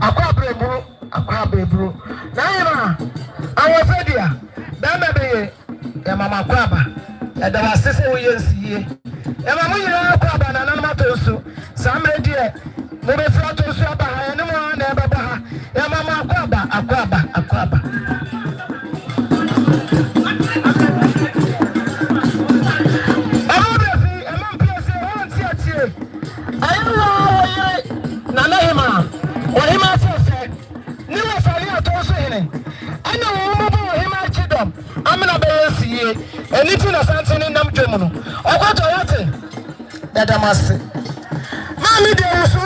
akwa brebro na yema awofadia da mebe ya mama kwaba ya da wasese wo yensiye ya mama yira kwaba na nana matosu samedi e mo be fra tosu aba ha ya ne mo na ebe ba ha ya mama akwaba Oheneba said, "New Falia told him, I know Oheneba chidom. I'm not a see anything or something in them German. Or what I say that I must say. Mammy, there was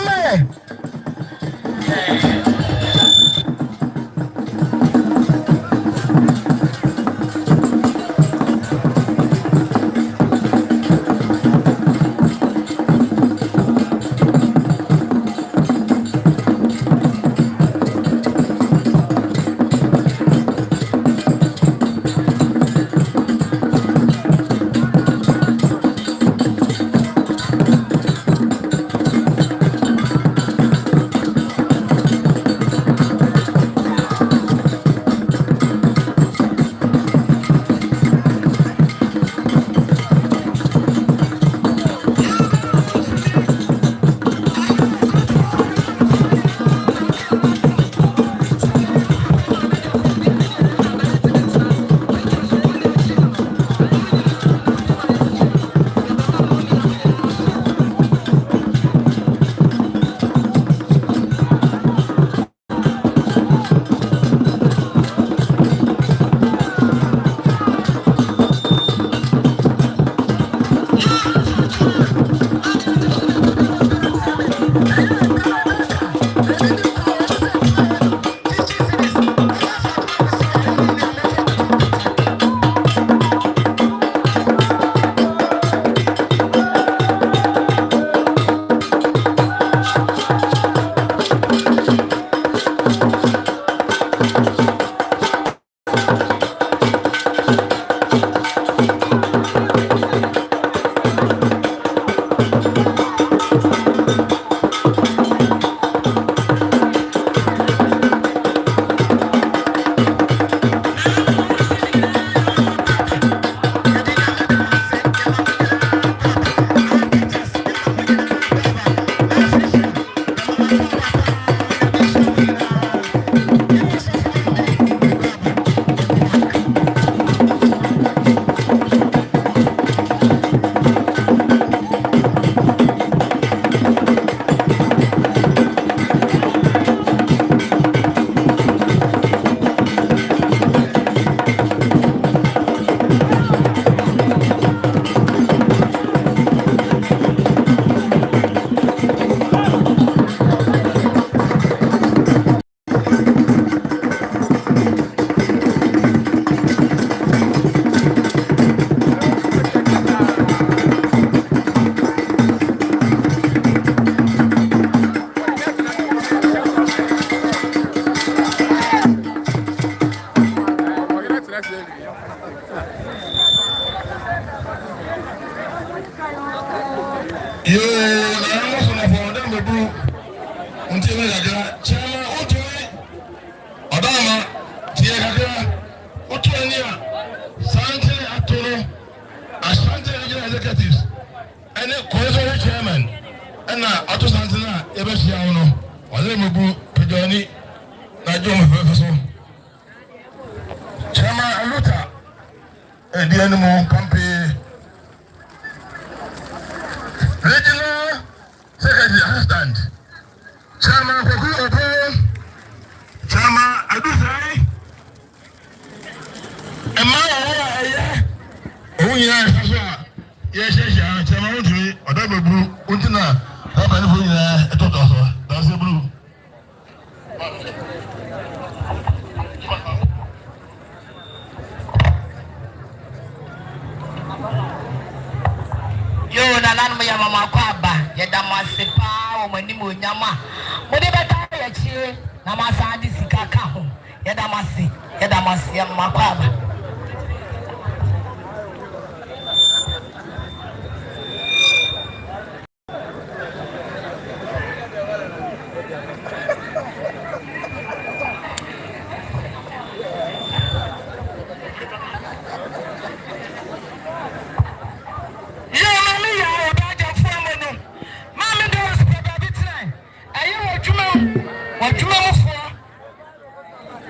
Wadwumafoɔ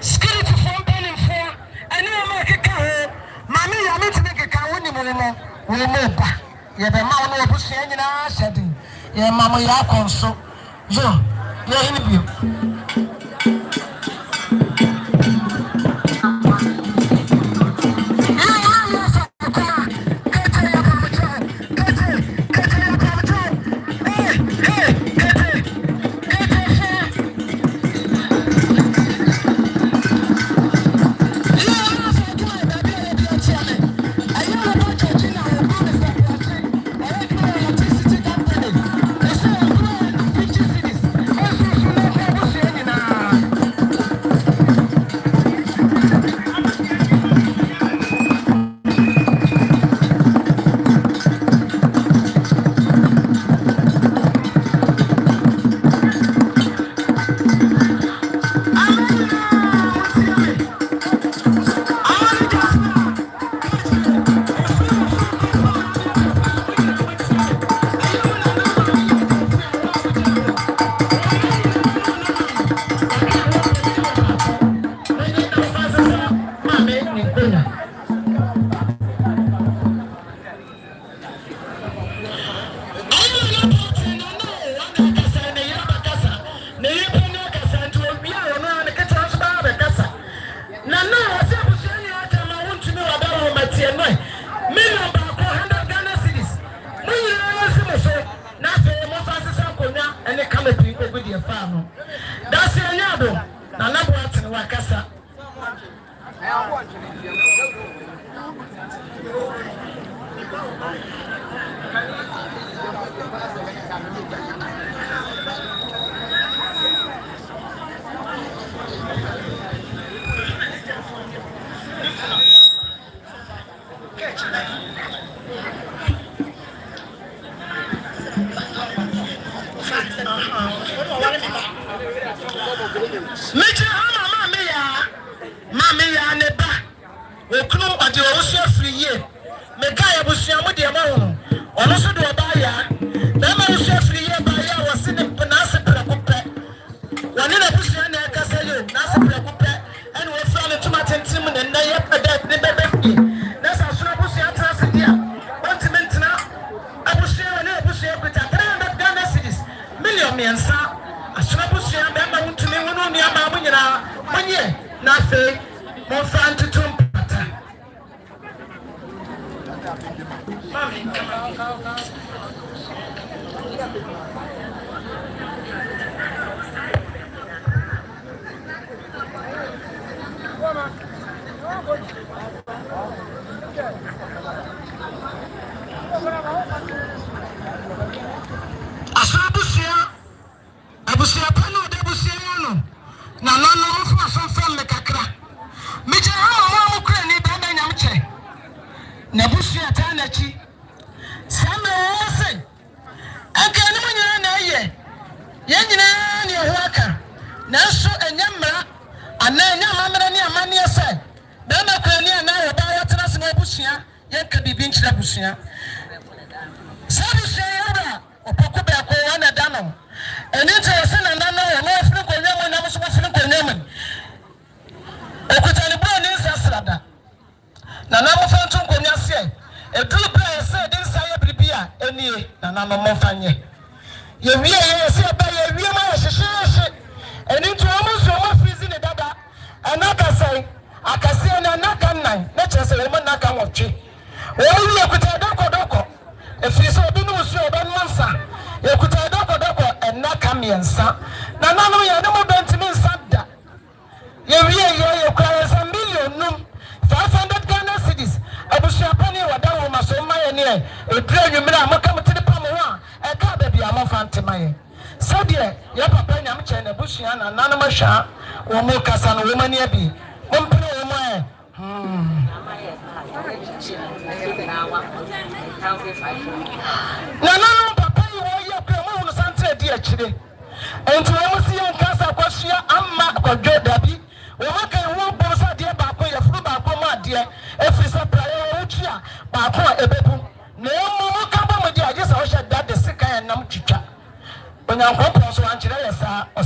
securityfoɔ mpanimfoɔ ɛne ɔma keka ho mame ya metumi keka wo ni mo no wo mo ba ye be ma wo no obusua nyinaa hyɛden ye ma mo ya akɔnso yo ye hini bio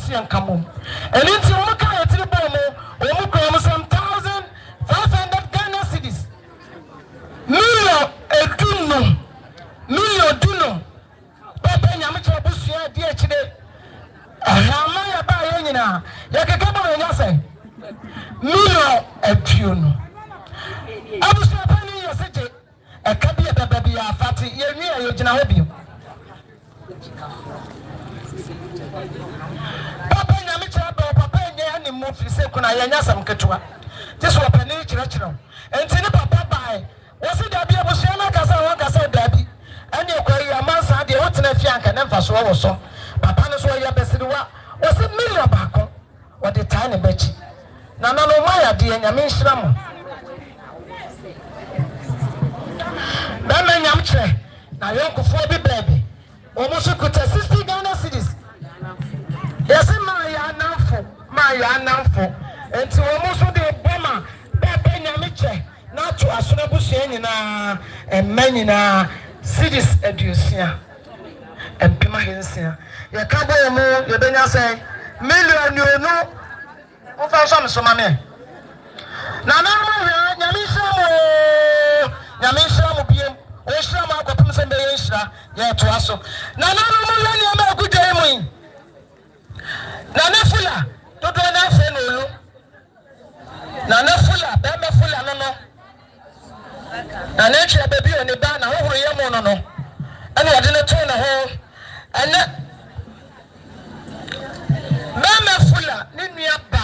busian come. And into Maka to the Bomo, Omukram some 1,500 Ghana cities. Million Eduno, Million Duno, Papa Yamacha Busia, dear Chide. Hamaya Bayana, Yakakabo and Yase. Million Eduno. I was happening yesterday. A cabia baby, a fatty, you're near your Janabi. Papa Yamicha, Papa, and move to say, when I am some Katua. This was a nature, and Tina Papa by. Was it Dabby Bushana Casa Dabby? And you query a man's idea, what's in a fiank and never saw so. Papa knows where your best was a million back or the tiny betchy. Nana no Maya, dear, and Yamin Shram. Bama Yamche, now you go for the baby. Almost could 60 Ghana cities. Yes, my Nanfo, and to almost the Bama, Papa Yamiche, not to Asunabusian and many cities educia and Pima Hinsia. You can't go more, you don't say, million, you know, of our some man. Nana, Yamisha will be a Shama Coppins and Belisha, yet to us. Nana, no good day. Nana Fulla, don't do enough. Nana Fulla, Bama Fulla, no. And nature baby on the banner over Yamono. And I didn't turn a hole. And Bama Fulla, Ninia Ba.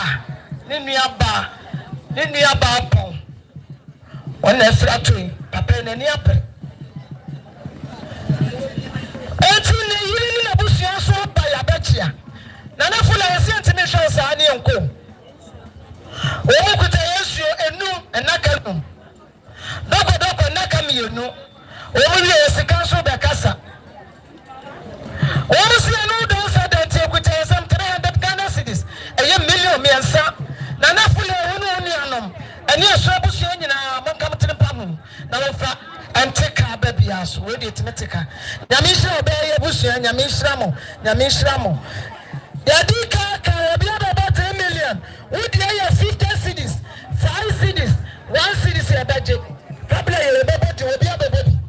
When they're flattering, Papa and any apple. You bush so by a betcha. Nana Fulla has sent to me shows Annie and Co. Oh, could I ask you a no and Nakanum? Doko Nakami, you know. Only as a council by Casa. Almost I know those are that take with some 300 Ghana cities. A million me and some. Nana Fulla, and yes, I was saying, I'm coming to the problem. Now, and take her baby as ready to make her. Yamisha, Bay, Bush, and Yamishramo. Yadika can be about 10 million. Would you have 50 cities, 5 cities, 1 city, say a budget? Probably a baby will be a baby.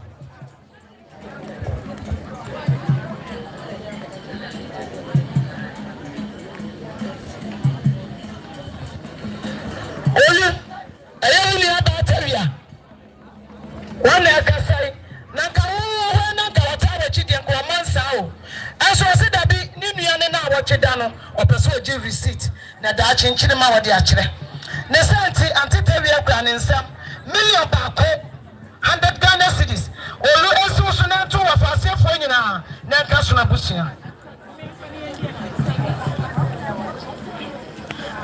I only about area. One like I say, Naka, Chidian, or Mansao. As I said, I be Nimian and I watch it down or pursue receipt. Nadachi in Chinema, the Achre. Nesanti, Antiteria Gran in some million Bako, 100 Ghana cities. Although it's also not two of us here for you now, Nakasuna Busia.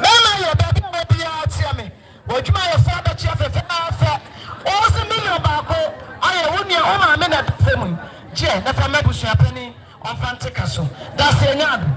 Mama, your baby will be out here me. Would you my father, Chef, also million Bako? I wouldn't your own minute family. Jen, the family was happening on Fanticaso. That's the young.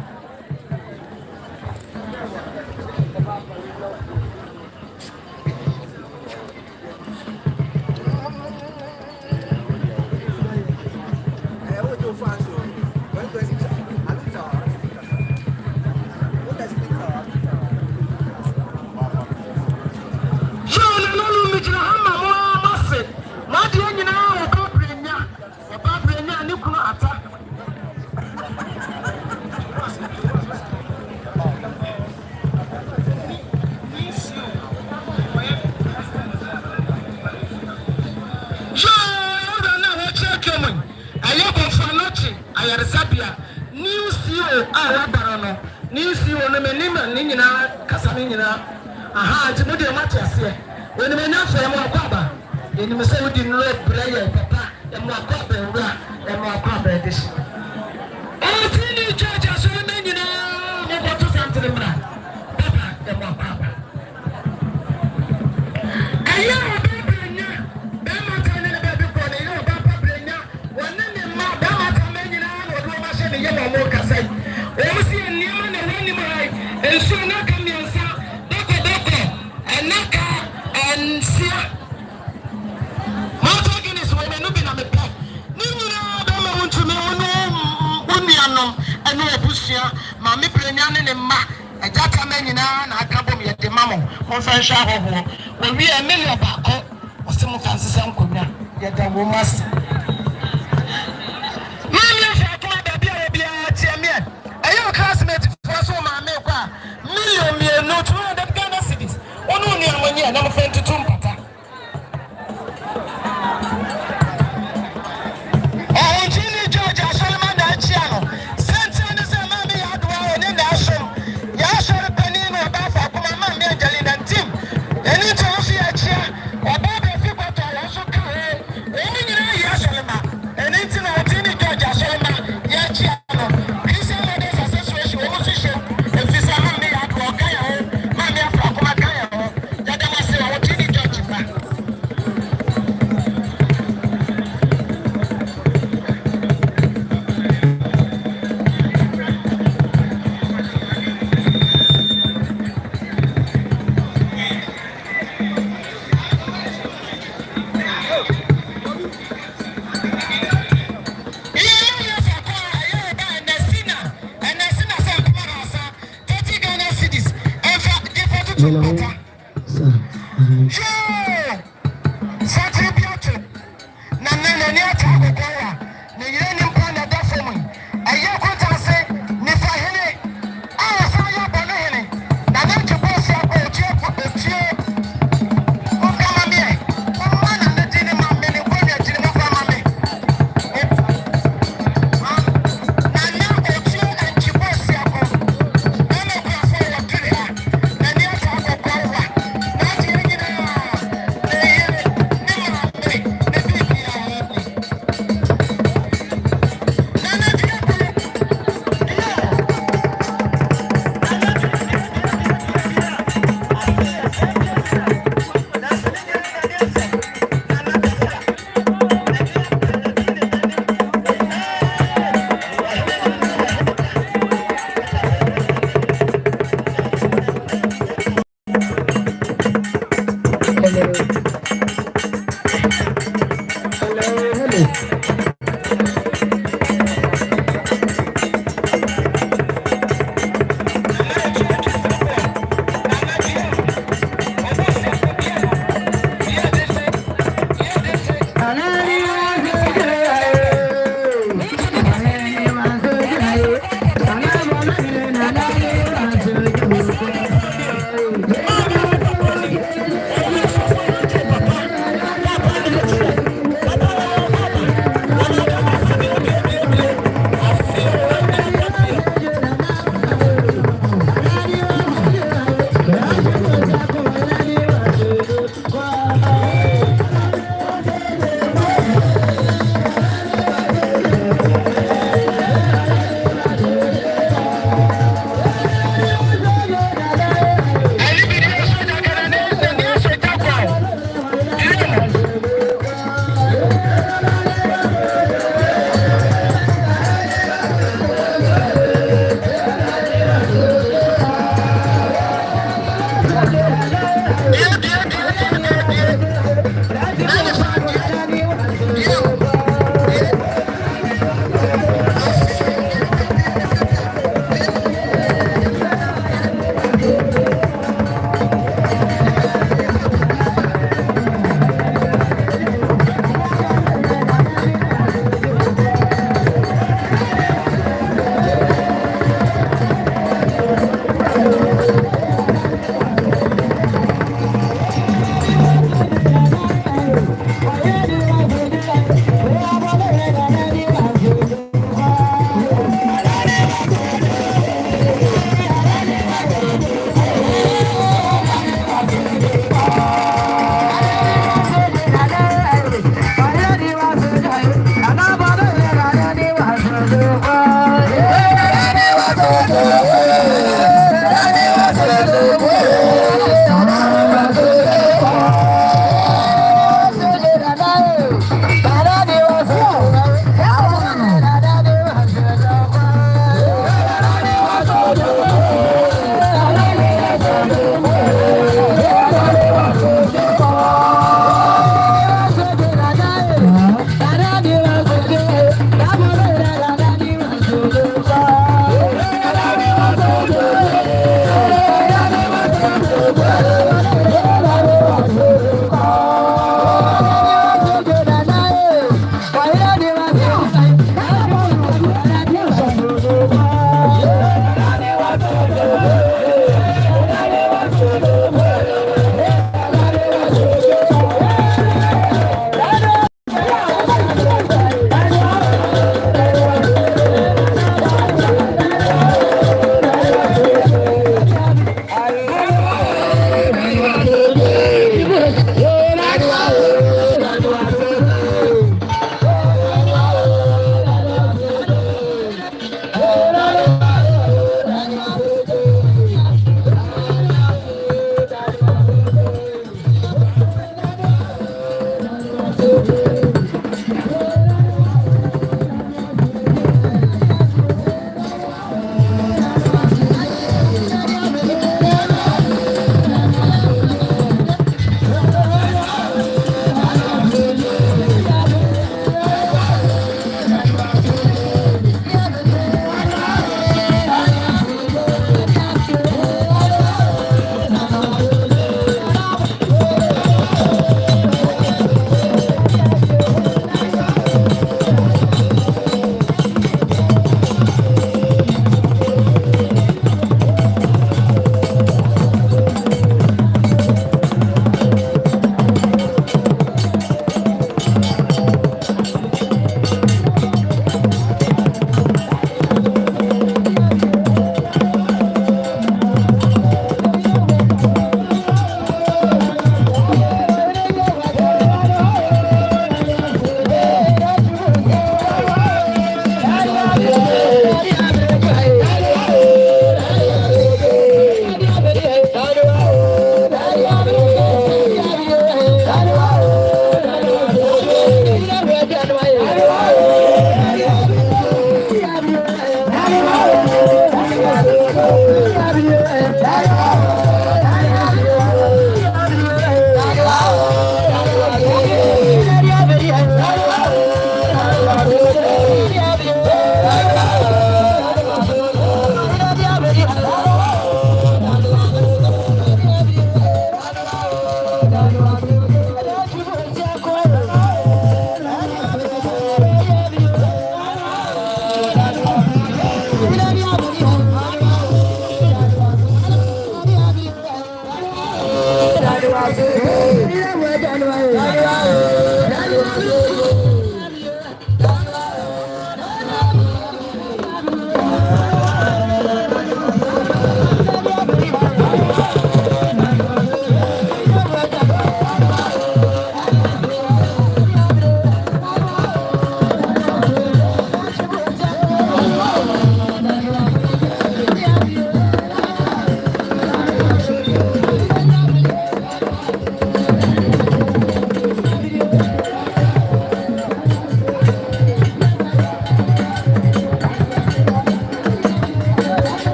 Aha, to do matters here. When the men after Mwakaba, then you must say we didn't know Braya, Papa, and Mwakaba, and Mwakaba edition. Oh, teenage judges, so many what to come to the man. Papa, and Mwakaba. And you are baby, Bamatan and baby brother, you know, Papa Brena, one name, Bamatan, or Romash and the yellow Moka said, oh, see a Nieman and Animal, and soon I come here. And see, my talking is when I'm looking at the back. You know, I don't want to know, and no, Busia, my maame plenya ne mma ejata manyina na akabom ye de mamo mo fa hwa hoho wo wi emilio baako osimo fansese nkonwa ye da wo mas maame fa ko da bia bia tie me ayo classmate for so maame kwa million no 200 Ghana cedis onu ni amonye na mo fa ntutum pata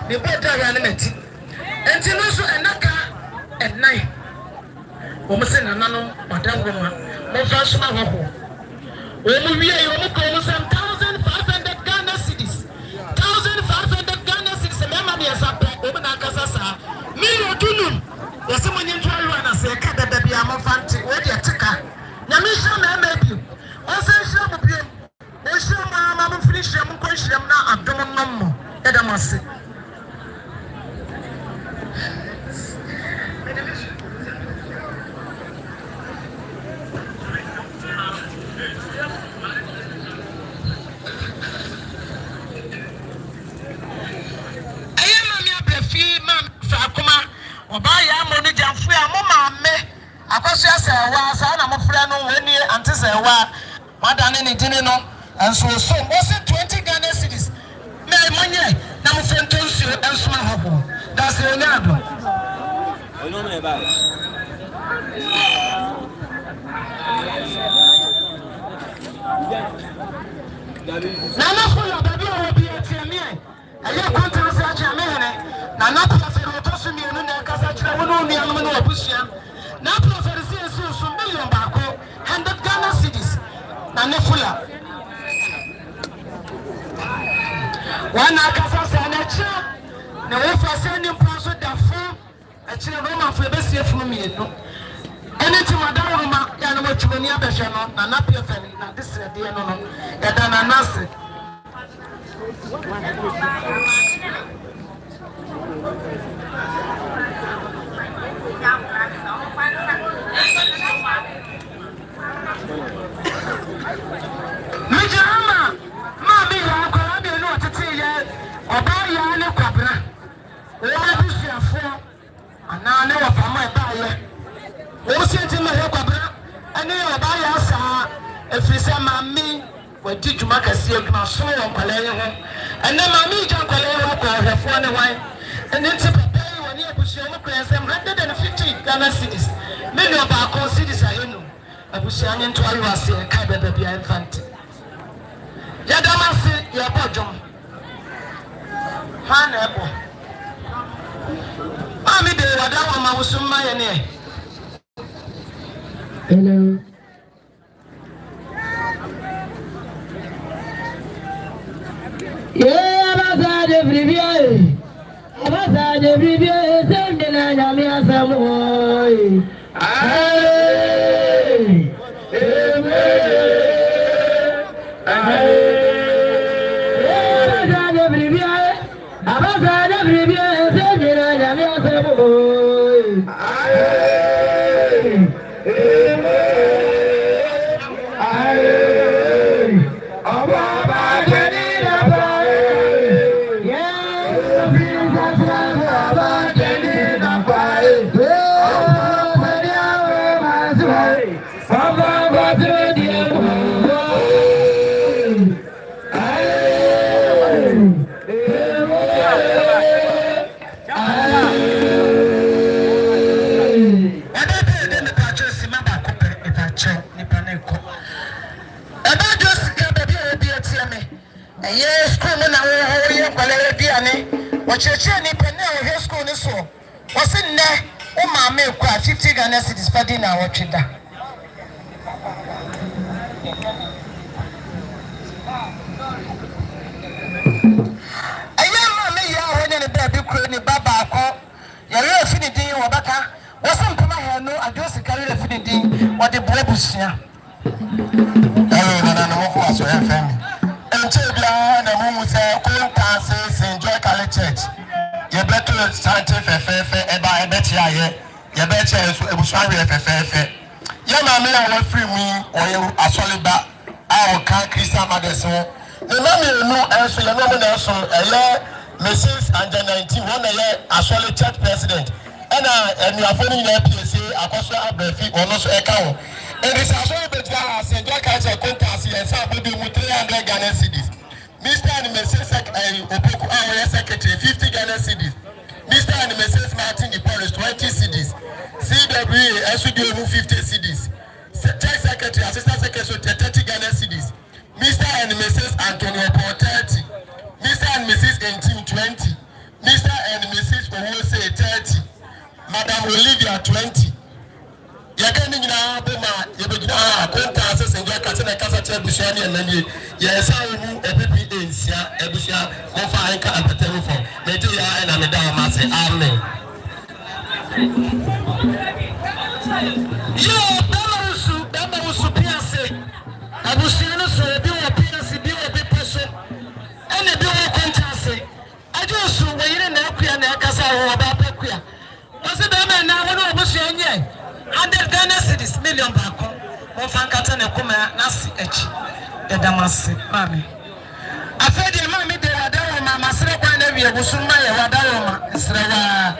The better hwane meti enti no so enaka enai wo mo se nananom madangoma mo fa so na ho wo mo wiye yo mo ko mo 1,500 Ghana cedis 1,500 Ghana cedis me ma be sape wo mo na kasa sa million tunum yesi mo nyi ntwari wa na se ka dada bia mo fanti wo de tika na me sha na ma bi o se sha mo bi o sha ma mo finish mo ko hyiam na adom nommo eda mo se Oba ya mo no jamfu ya mo maame akwaso asewa sa na mo frɛ no wani ante sewa madane ne dini no enso so mo se 20 Ghana cedis me monye na mo fento nsuo enso ma hobo da se nya ado ono me ba na na fo ya baby o bi etiame aye kontrasi a cha me hene na na professor otosu mi enu na kasa kire wono mi anu na obusia na professor si million baako 100 Ghana cedis na ne fula wana kasa sa na cha na wo fa se ni ponso da fo a kire Roma fo besie funu mi enu ene ti madaro ma ya na mo twani abehwe no na na professor na disre de no no ya da na nase Mijama mami ya kwa bi no tete ye oba ya ne kwabra o busuafo ana ne wa pama e ba ye o senti ma he kwabra ane oba ya sa efrise mami wadi djuma kase adwuma so won kwale ye ho ene mami ja kwale ye ho ko hwefo ne wan ene ti papa yi woni abusuo mo kran sem 150 Ghana cedis million baako cedis ayenu abusuo anye nto ayo ase ka bebe bia infant ya damase ya bodjom ha na ebo mami de wada wa ma wusumma ye ne hello Abasa de bribie, sende na nyami asamoy. Ay, abasa de bribie, sende na nyami asamoy. Checheni pene o high school ni so wose nne o ma me kwa 50 Ghana cedis fadi na wotweda ayi ma me ya ho ne ba bi kro ni baba akọ ya re afini din wo baka wose mpama ha no adosi kare afini din wo de boabusia na mo ko aso ya fami Entebia na mumu se kontanse St. Joy Catholic Church. Ye beto sante fefefe eba ebeti aye. Ye beche so ebusuare fefefe. Ye ma me a free me oye asoliba a o kan Christian Mothers ho. Ne ma me no enso ye no me na so eye Mrs. Anja 19 one ye asoli church president. Ena enuafoni na PSA akoso abefi ono so eka ho. It is also a St. Joy Catholic kontanse ye sa bodu mu 300 Ghana cedis. Mr. and Mrs. Opoku Secretary 50 Ghana cedis. Mr. and Mrs. Martin the Parish 20 cedis. CWA SUDO 50 cedis. Church Secretary, Assistant Secretary 30 Ghana cedis. Mr. and Mrs. Antonio Paul 30. Mr. and Mrs. Entim 20. Mr. and who say 30, Madam Olivia 20. Yakani na bema yebejina konta sese ngia katina kasa che busuani enani yes awu N.P.P ensia ebusia mo fa anka apetemu fo meje ya na me da ma se amen. Yo dama usu piase abusia no so bi wo piase bi wo bepeso ene bi wo konta se ajo su we yire na akua na akasa wo ba pakua wose dama na wo no obusia nye 100 Ghana cedis million back home. One fan catan and come nasi echi. The damasi, mammy. I fed your mammy de Adama, Mamma Srepa, and we will soon buy a Wadama, Sreva.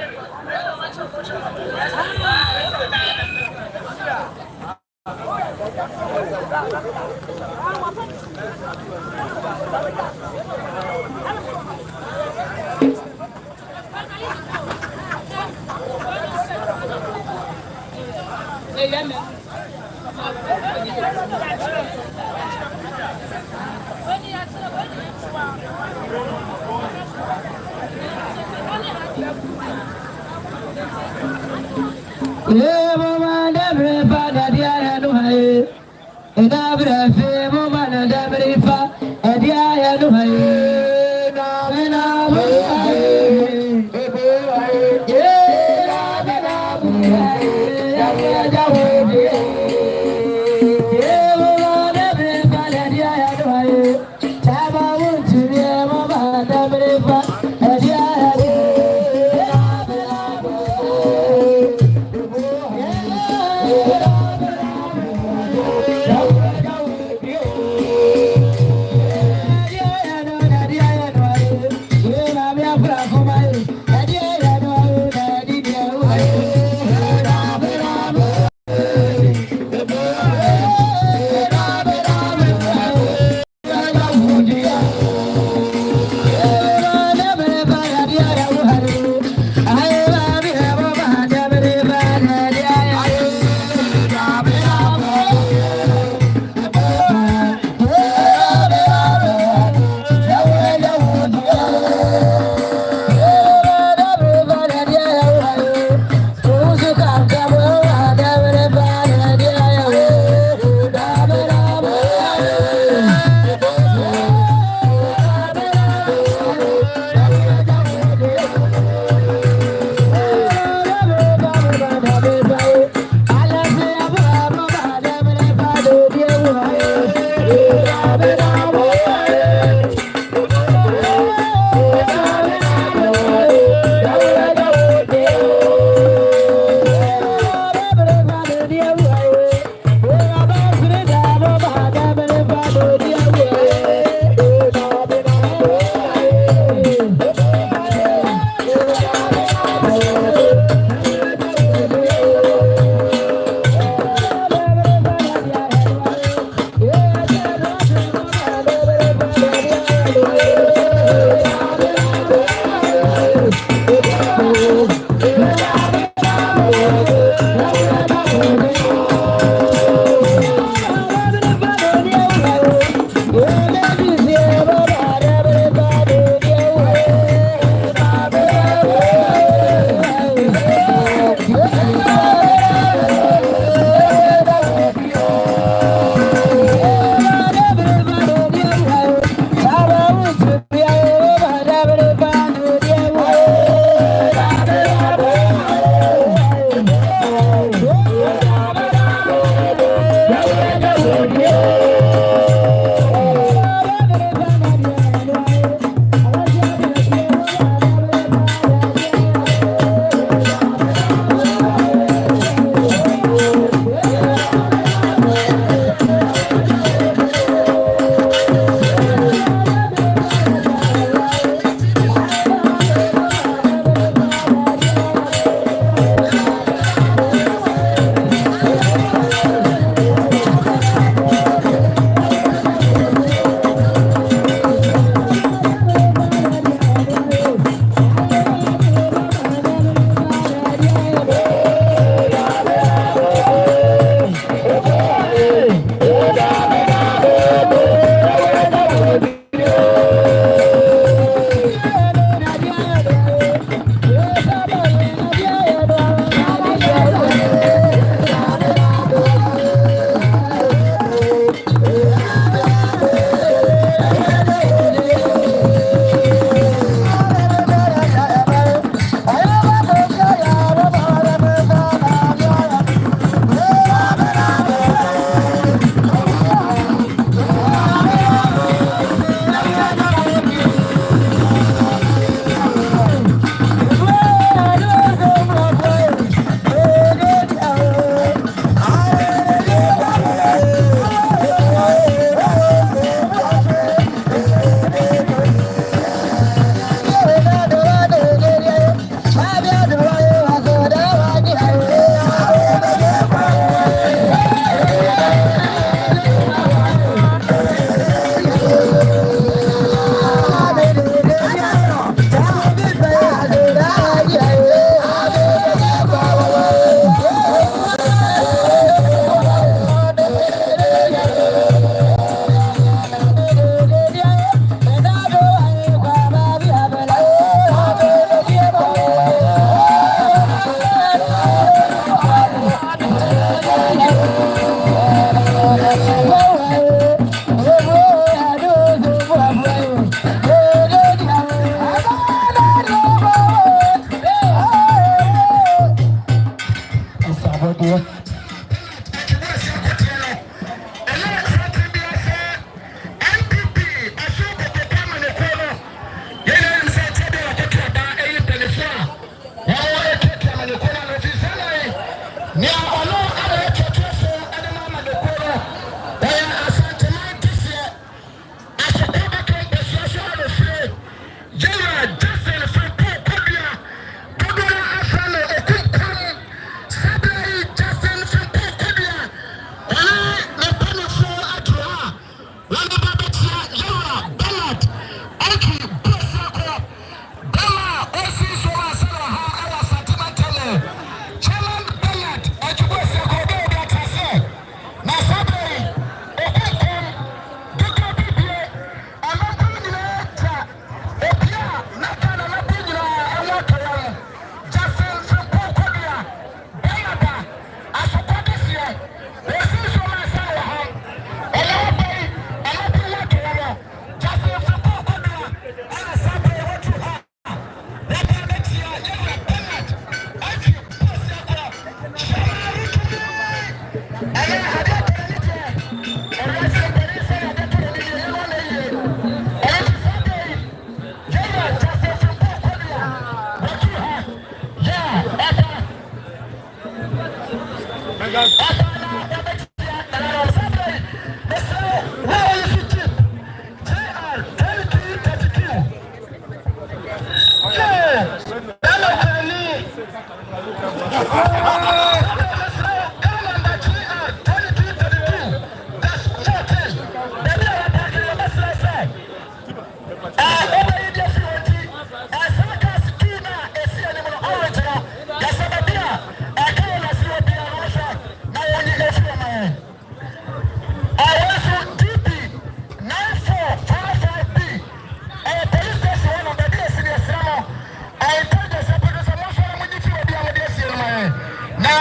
Now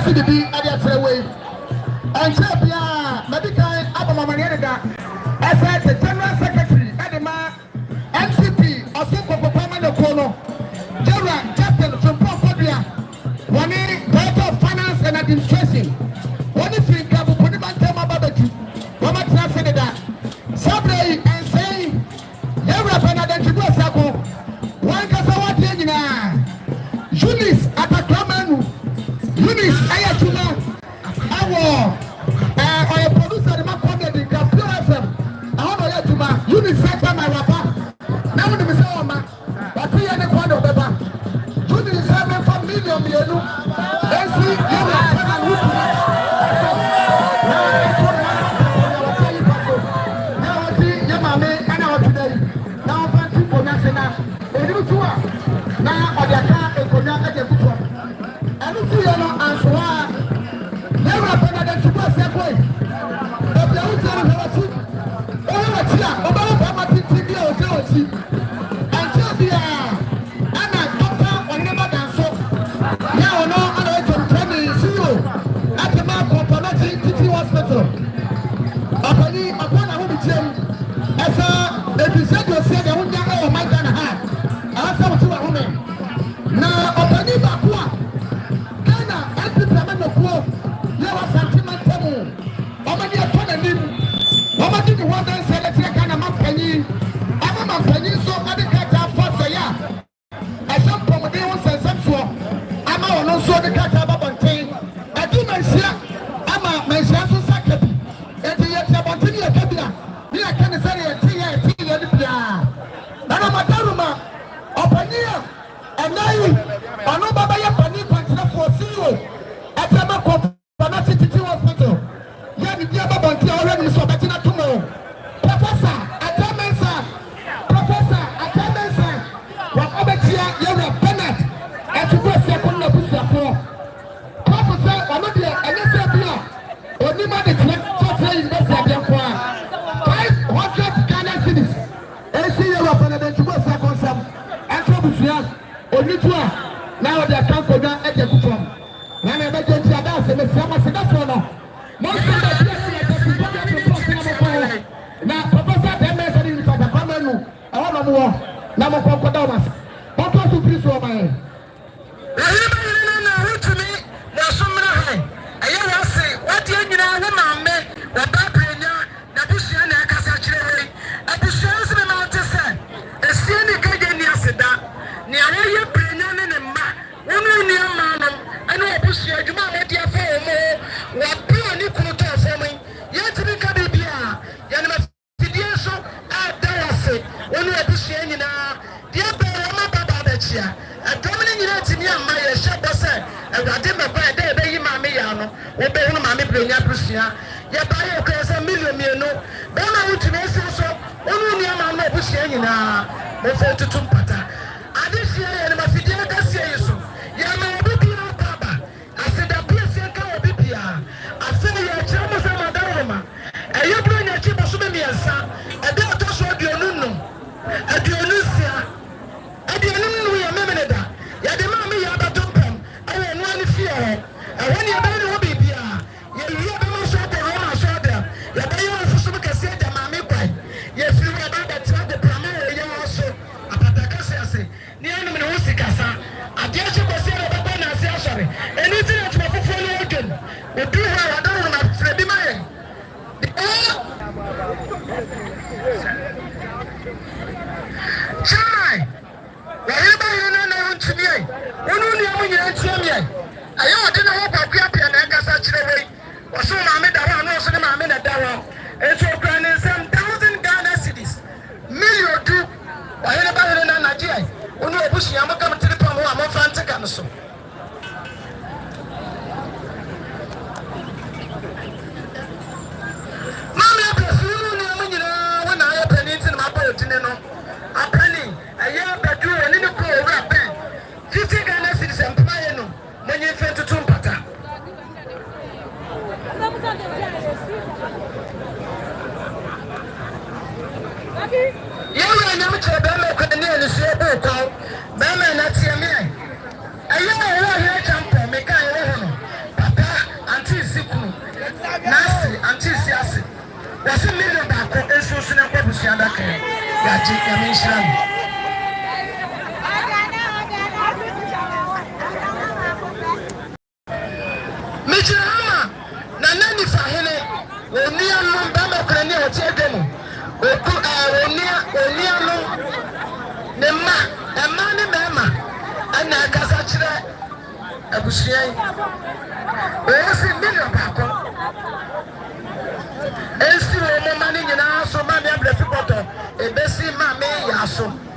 see the bee at the away. And Chapia, medical Abamaniada, as the General Secretary, Edema, N.P.P, Aseibu Amanfi, General Justin from Portfolio, one Director of Finance and Administration, one is in Cabo Pudimantama Babatu, Mama Transenada, Sabre and saying, Yara Panada Sako, one Kasawatina, Junis Ataclamanu, Junis Ayatuna, our producer, the Macoda, the Capio FM, our Yatuma, Junis Saka, my Rapa, now the Missama, but we are the one of Beba, Junis 7 million, and see Yara now they come for that at the platform. Now I bet you that the Sama Sidafona. Most of the now Professor Demes in the Pamelu, I want to move. Now I'm going to Damas. What was to please for my to me, there's so many. I will say, what you know, man, the Babrina, the Bushana Casachre, at the Shans of the Mountain, the Siena Gagania Seda, near Brennan and Ma, one near Mamma, and what Bushia, you might have for what Piani could tell for me, yet to be Cabibia, Yanama Fidioso, at Dallas, when we are Bushina, dear Bama Babachia, a dominant United Maya Shabba said, and I did my bad day, baby, Mammy Yano, or Baby Mammy Brunia Brucia, yet buy a class a million, then I would to make so, only Yama Bushina, before to Tumpata. I did see and my Fidia Gassiaso, Yama Bipia Baba. I said, a Pia Bipia. I said, your Chamas and Madama, and you bring a chip of Sumia, a doctor showed your Nuno, a Dionusia, a Dionu Yamanada, Yadamami Yabatum, I want one fear, and when you're better, will be Pia, you have a shot of Roma shoulder, you're better for some cassette, Mammy Pie. Yes, you are about to have the primary, you also, a Patacasa, the enemy of Sikasa, a Diacho Basera Babana Sashari, and it's in a portfolio again. We do have a dollar of Freddy May. Chai! Wherever you know to me, when only I'm in me. I don't know what Piapi and Agasa or so Mamma Daran, or so Mamma Daran. It's your grand 7,000 Ghana cities. Million two. Oheneba in Nigeria. When you push Yama come to the Pomo, I'm on Fantacanaso. Mamma, when I open into my boat, a penny, a year bedroom, and in a poor rapid. 50 Ghana cities and Piano, when you fell to Tumpata. You are never to Bama Canadian, the Sabo call Bama, not see me. I know here, jump, make I wɔsi million baako esusu na nkɔ busua daka yagye yame nhyira mu. Migyina hama na nani fa hene onua no bɛma kora ne a wɔte ade no onua no ne mma ɛma ne mɛma ɛna akasa kyerɛ abusua yi wɔsi million baako esi wɔn mma ne nyinaa so ma me abrɛ fi kɔtɔ ebesi ma me yɛ aso.